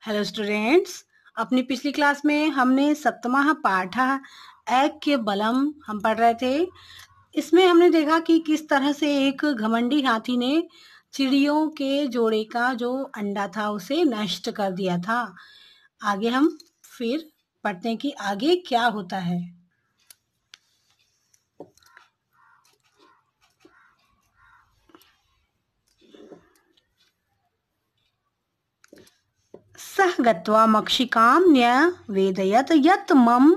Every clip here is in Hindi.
Hello students. अपनी पिछली क्लास में हमने सप्तमः पाठ ऐक्य बलम हम पढ़ रहे थे। इसमें हमने देखा कि किस तरह से एक घमंडी हाथी ने चिड़ियों के जोड़े का जो अंडा था उसे नष्ट कर दिया था। आगे हम फिर पढ़ते हैं कि आगे क्या होता है। सः गत्वा मक्षिकां न्यवेदयत् यत् मम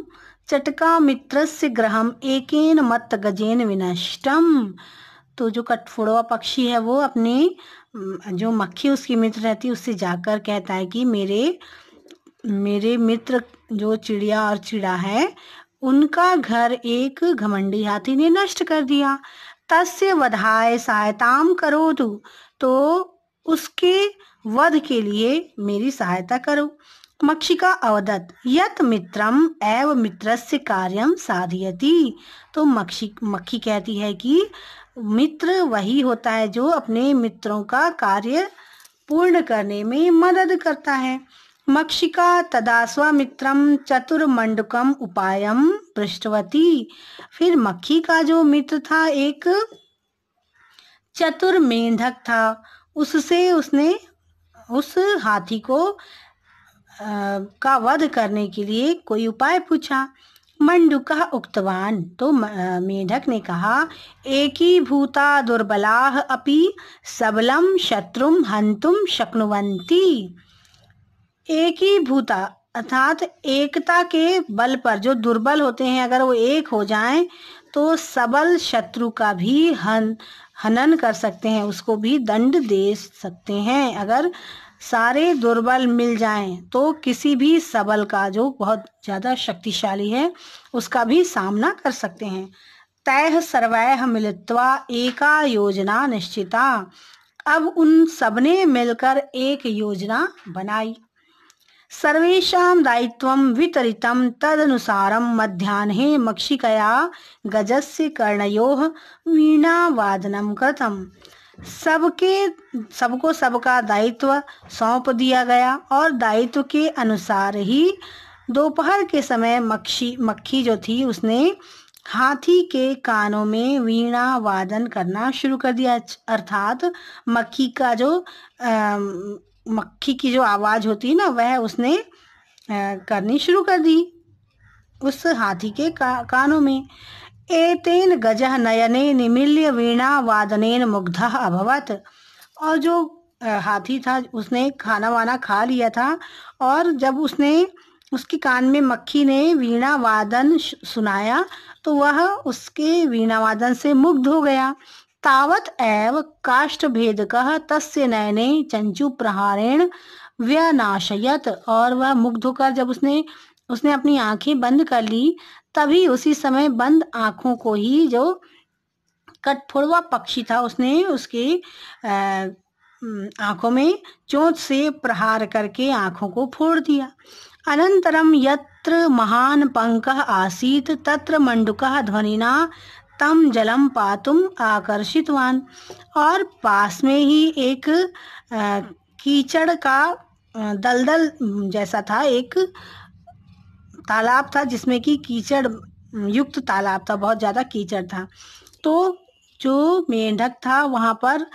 चटकामित्रस्य गृहम् एकेन मत्तगजेन विनष्टम। तो जो कठफोड़वा पक्षी है वो अपने जो मक्खी उसकी मित्र रहती है उससे जाकर कहता है कि मेरे मित्र जो चिड़िया और चिड़ा है उनका घर एक घमंडी हाथी ने नष्ट कर दिया। तस्य वधाय सहायताम करोतु, तो उसके वध के लिए मेरी सहायता करो। मक्षिका अवदत् यत् मित्रम एव मित्रस्य कार्यम साधयति। तो मक्खी कहती है कि मित्र वही होता है जो अपने मित्रों का कार्य पूर्ण करने में मदद करता है। मक्षिका तदा स्वमित्रम चतुर्मंडकम उपायम पृष्ठवती। फिर मक्खी का जो मित्र था एक चतुर मेंढक था, उससे उसने उस हाथी को का वध करने के लिए कोई उपाय पूछा। मंडुकः उक्तवान, तो मेढक ने कहा एकी भूता दुर्बलाः अपि सबलम शत्रुम हंतुम शक्नुवन्ति। एक ही भूता अर्थात एकता के बल पर जो दुर्बल होते हैं अगर वो एक हो जाएं तो सबल शत्रु का भी हनन कर सकते हैं, उसको भी दंड दे सकते हैं। अगर सारे दुर्बल मिल जाएं तो किसी भी सबल का जो बहुत ज्यादा शक्तिशाली है उसका भी सामना कर सकते हैं। तैः सर्वैः मिलित्वा एका योजना निश्चिता। अब उन सबने मिलकर एक योजना बनाई। सर्वेषां दायित्वं वितरितं तदनुसारं मध्याह्ने मक्षिकया गजस्य कर्णयोः वीणावादनं कृतम्। सबको सबका दायित्व सौंप दिया गया और दायित्व के अनुसार ही दोपहर के समय मक्खी जो थी उसने हाथी के कानों में वीणा वादन करना शुरू कर दिया। अर्थात मक्खी की जो आवाज होती है ना वह उसने करनी शुरू कर दी उस हाथी के कानों में। एतेन गजः नयने निमील्य वीणा वादनेन मुग्धः अभवत्। और जो हाथी था उसने खाना वाना खा लिया था और जब उसके कान में मक्खी ने वीणा वादन सुनाया तो वह उसके वीणा वादन से मुग्ध हो गया। तावत एव काष्ठभेदकः तस्य नयने चंचू प्रहारेण व्यनाशयत। और वह मुग्ध होकर जब उसने अपनी आंखें बंद कर ली तभी उसी समय बंद आंखों को ही जो कठफोड़वा पक्षी था उसने उसके आंखों में चोंच से प्रहार करके आंखों को फोड़ दिया। अनंतरम यत्र महान पंकः आसीत तत्र मंडुकः ध्वनिना तम जलम पातुम आकर्षितवान। और पास में ही एक कीचड़ का दलदल जैसा था, एक तालाब था जिसमें कि कीचड़ युक्त तालाब था, बहुत ज्यादा कीचड़ था। तो जो मेंढक था वहां पर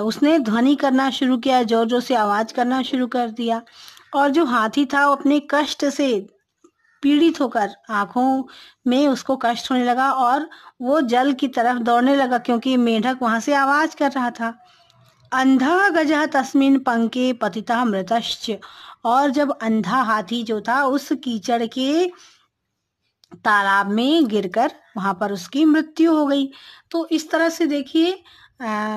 उसने ध्वनि करना शुरू किया, जोर जोर से आवाज करना शुरू कर दिया। और जो हाथी था वो अपने कष्ट से पीड़ित होकर आंखों में उसको कष्ट होने लगा और वो जल की तरफ दौड़ने लगा क्योंकि मेंढक वहां से आवाज कर रहा था। अंधा गजः तस्मिन पंके पतितः मृतश्च। और जब अंधा हाथी जो था उस कीचड़ के तालाब में गिरकर वहां पर उसकी मृत्यु हो गई। तो इस तरह से देखिए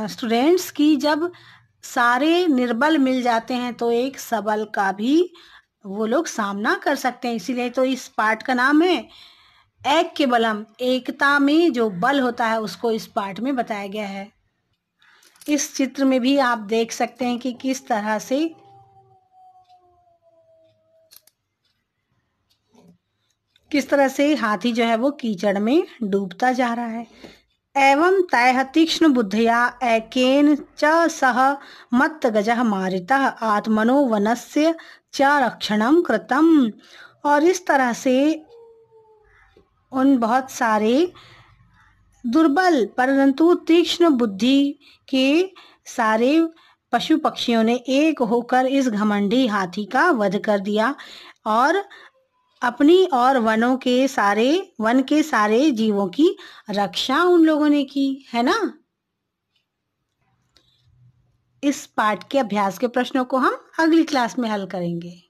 स्टूडेंट्स की जब सारे निर्बल मिल जाते हैं तो एक सबल का भी वो लोग सामना कर सकते हैं। इसीलिए तो इस पाठ का नाम है ऐक्य बलम। एकता में जो बल होता है उसको इस पाठ में बताया गया है। इस चित्र में भी आप देख सकते हैं कि किस तरह से हाथी जो है वो कीचड़ में डूबता जा रहा है। एवं तैः तीक्ष्ण बुद्धया ऐकेन च सह मत्तगजः मारितः आत्मनो वनस्य च रक्षणम कृतम। और इस तरह से उन बहुत सारे दुर्बल परंतु तीक्ष्ण बुद्धि के सारे पशु पक्षियों ने एक होकर इस घमंडी हाथी का वध कर दिया और अपनी और वन के सारे जीवों की रक्षा उन लोगों ने की, है ना। इस पाठ के अभ्यास के प्रश्नों को हम अगली क्लास में हल करेंगे।